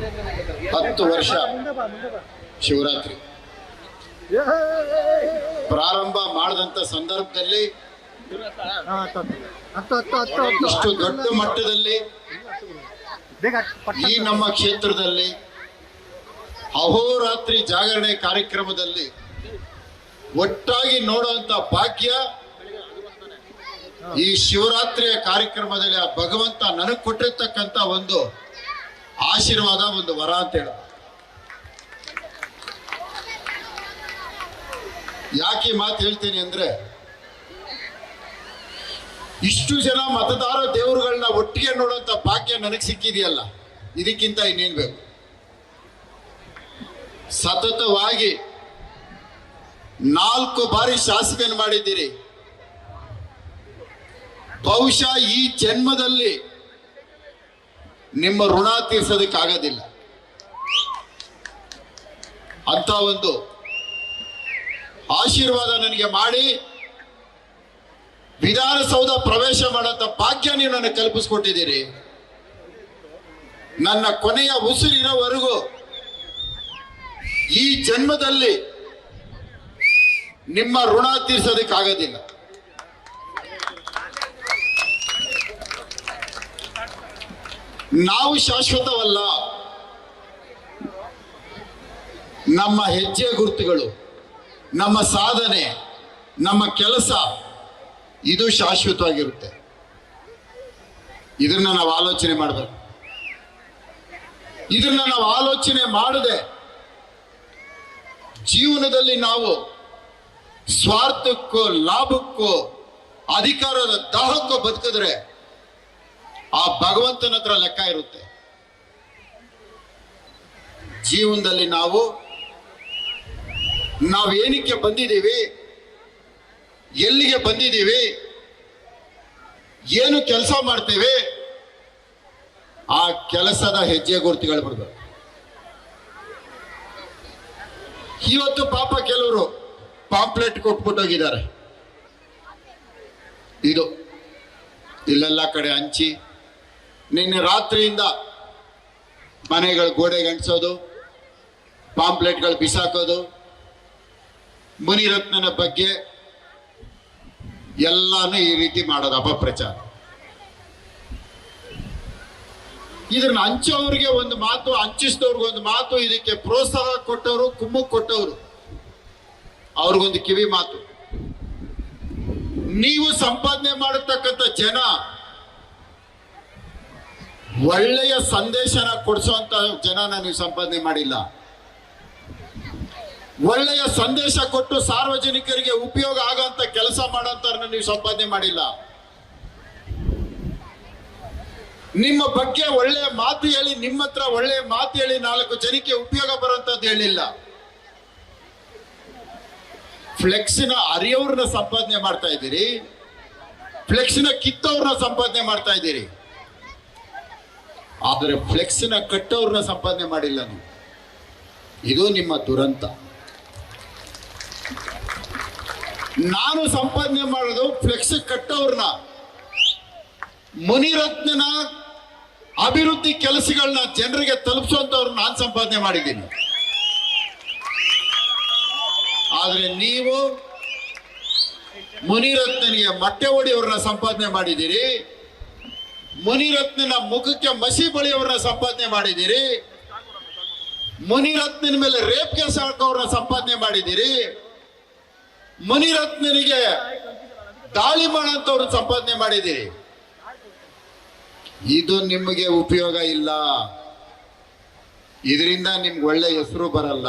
10 ವರ್ಷ ಶಿವರಾತ್ರಿ ಪ್ರಾರಂಭ ಮಾಡಿದಂತ ಸಂದರ್ಭದಲ್ಲಿ ಇಷ್ಟು ದೊಡ್ಡ ಮಟ್ಟದಲ್ಲಿ ಈ ನಮ್ಮ ಕ್ಷೇತ್ರದಲ್ಲಿ ಅಹೋರಾತ್ರಿ ಜಾಗರಣೆ ಕಾರ್ಯಕ್ರಮದಲ್ಲಿ ಒಟ್ಟಾಗಿ ನೋಡುವಂತ ಭಾಗ್ಯ ಈ ಶಿವರಾತ್ರಿಯ ಕಾರ್ಯಕ್ರಮದಲ್ಲಿ ಆ ಭಗವಂತ ನನಗೆ ಕೊಟ್ಟಿರ್ತಕ್ಕಂಥ ಒಂದು ಆಶೀರ್ವಾದ, ಒಂದು ವರ ಅಂತ ಹೇಳ. ಯಾಕೆ ಮಾತು ಹೇಳ್ತೀನಿ ಅಂದ್ರೆ, ಇಷ್ಟು ಜನ ಮತದಾರ ದೇವರುಗಳನ್ನ ಒಟ್ಟಿಗೆ ನೋಡುವಂತ ಭಾಗ್ಯ ನನಗೆ ಸಿಕ್ಕಿದೆಯಲ್ಲ, ಇದಕ್ಕಿಂತ ಇನ್ನೇನ್ ಬೇಕು? ಸತತವಾಗಿ 4 ಬಾರಿ ಶಾಸಕನ ಮಾಡಿದ್ದೀರಿ. ಬಹುಶಃ ಈ ಜನ್ಮದಲ್ಲಿ ನಿಮ್ಮ ಋಣ ತೀರ್ಸೋದಕ್ಕಾಗೋದಿಲ್ಲ. ಅಂತ ಒಂದು ಆಶೀರ್ವಾದ ನನಗೆ ಮಾಡಿ ವಿಧಾನಸೌಧ ಪ್ರವೇಶ ಮಾಡಂತ ಭಾಗ್ಯ ನೀವು ನನಗೆ ಕಲ್ಪಿಸ್ಕೊಟ್ಟಿದ್ದೀರಿ. ನನ್ನ ಕೊನೆಯ ಉಸಿರಿರೋವರೆಗೂ ಈ ಜನ್ಮದಲ್ಲಿ ನಿಮ್ಮ ಋಣ ತೀರ್ಸೋದಕ್ಕಾಗೋದಿಲ್ಲ. ನಾವು ಶಾಶ್ವತವಲ್ಲ, ನಮ್ಮ ಹೆಜ್ಜೆ ಗುರುತುಗಳು, ನಮ್ಮ ಸಾಧನೆ, ನಮ್ಮ ಕೆಲಸ ಇದು ಶಾಶ್ವತವಾಗಿರುತ್ತೆ. ಇದನ್ನ ನಾವು ಆಲೋಚನೆ ಮಾಡಬೇಕು. ಇದನ್ನ ನಾವು ಆಲೋಚನೆ ಮಾಡದೆ ಜೀವನದಲ್ಲಿ ನಾವು ಸ್ವಾರ್ಥಕ್ಕೋ ಲಾಭಕ್ಕೋ ಅಧಿಕಾರದ ದಾಹಕ್ಕೋ ಬದುಕಿದ್ರೆ ಆ ಭಗವಂತನ ಹತ್ರ ಲೆಕ್ಕ ಇರುತ್ತೆ. ಜೀವನದಲ್ಲಿ ನಾವೇನಕ್ಕೆ ಬಂದಿದ್ದೀವಿ, ಎಲ್ಲಿಗೆ ಬಂದಿದ್ದೀವಿ, ಏನು ಕೆಲಸ ಮಾಡ್ತೇವೆ, ಆ ಕೆಲಸದ ಹೆಜ್ಜೆ ಗುರುತುಗಳು ಬರಬೇಕು. ಇವತ್ತು ಪಾಪ ಕೆಲವರು ಪಾಂಪ್ಲೆಟ್ ಕೊಟ್ಬಿಟ್ಟೋಗಿದ್ದಾರೆ. ಇದು ಇಲ್ಲೆಲ್ಲ ಕಡೆ ಹಂಚಿ ನಿನ್ನೆ ರಾತ್ರಿಯಿಂದ ಮನೆಗಳ ಗೋಡೆಗೆ ಅಂಟಿಸೋದು, ಪಾಂಪ್ಲೆಟ್ಗಳು ಬಿಸಾಕೋದು, ಮುನಿರತ್ನನ ಬಗ್ಗೆ ಎಲ್ಲಾನು ಈ ರೀತಿ ಮಾಡೋದು ಅಪಪ್ರಚಾರ. ಇದನ್ನ ಹಂಚೋವ್ರಿಗೆ ಒಂದು ಮಾತು, ಹಂಚಿಸಿದವ್ರಿಗೆ ಒಂದು ಮಾತು, ಇದಕ್ಕೆ ಪ್ರೋತ್ಸಾಹ ಕೊಟ್ಟವರು, ಕುಮ್ಮಕ್ ಕೊಟ್ಟವರು ಅವ್ರಿಗೊಂದು ಕಿವಿ ಮಾತು. ನೀವು ಸಂಪಾದನೆ ಮಾಡತಕ್ಕಂಥ ಜನ ಒಳ್ಳೆಯ ಸಂದೇಶನ ಕೊಡಿಸುವಂತ ಜನನ ನೀವು ಸಂಪಾದನೆ ಮಾಡಿಲ್ಲ. ಒಳ್ಳೆಯ ಸಂದೇಶ ಕೊಟ್ಟು ಸಾರ್ವಜನಿಕರಿಗೆ ಉಪಯೋಗ ಆಗೋಂತ ಕೆಲಸ ಮಾಡೋಂಥವ್ರನ್ನ ನೀವು ಸಂಪಾದನೆ ಮಾಡಿಲ್ಲ. ನಿಮ್ಮ ಬಗ್ಗೆ ಒಳ್ಳೆಯ ಮಾತು ಹೇಳಿ, ನಿಮ್ಮ ಹತ್ರ ಒಳ್ಳೆಯ ಮಾತು ಹೇಳಿ 4 ಜನಕ್ಕೆ ಉಪಯೋಗ ಬರುವಂತದ್ದು ಹೇಳಿಲ್ಲ. ಫ್ಲೆಕ್ಸಿನ ಅರಿಯವ್ರನ್ನ ಸಂಪಾದನೆ ಮಾಡ್ತಾ ಇದ್ದೀರಿ, ಫ್ಲೆಕ್ಸಿನ ಕಿತ್ತವ್ರನ್ನ ಸಂಪಾದನೆ ಮಾಡ್ತಾ ಇದ್ದೀರಿ, ಆದರೆ ಫ್ಲೆಕ್ಸಿನ ಕಟ್ಟವ್ರನ್ನ ಸಂಪಾದನೆ ಮಾಡಿಲ್ಲ ನೀವು. ಇದು ನಿಮ್ಮ ದುರಂತ. ನಾನು ಸಂಪಾದನೆ ಮಾಡೋದು ಫ್ಲೆಕ್ಸ್ ಕಟ್ಟವ್ರನ್ನ, ಮುನಿರತ್ನನ ಅಭಿವೃದ್ಧಿ ಕೆಲಸಗಳನ್ನ ಜನರಿಗೆ ತಲುಪಿಸುವಂತವ್ರನ್ನ ನಾನು ಸಂಪಾದನೆ ಮಾಡಿದ್ದೀನಿ. ಆದ್ರೆ ನೀವು ಮುನಿರತ್ನನಿಗೆ ಮೊಟ್ಟೆ ಹೊಡೆಯವ್ರನ್ನ ಸಂಪಾದನೆ ಮಾಡಿದ್ದೀರಿ, ಮುನಿರತ್ನನ ಮುಖಕ್ಕೆ ಮಸಿ ಬಳಿಯವ್ರನ್ನ ಸಂಪಾದನೆ ಮಾಡಿದ್ದೀರಿ, ಮುನಿರತ್ನನ ಮೇಲೆ ರೇಪ್ ಕೇಸ್ ಹಾಕೋವ್ರನ್ನ ಸಂಪಾದನೆ ಮಾಡಿದ್ದೀರಿ, ಮುನಿರತ್ನನಿಗೆ ದಾಳಿ ಮಾಡೋಂಥವ್ರನ್ನ ಸಂಪಾದನೆ ಮಾಡಿದ್ದೀರಿ. ಇದು ನಿಮಗೆ ಉಪಯೋಗ ಇಲ್ಲ. ಇದರಿಂದ ನಿಮ್ಗೆ ಒಳ್ಳೆ ಹೆಸರು ಬರಲ್ಲ.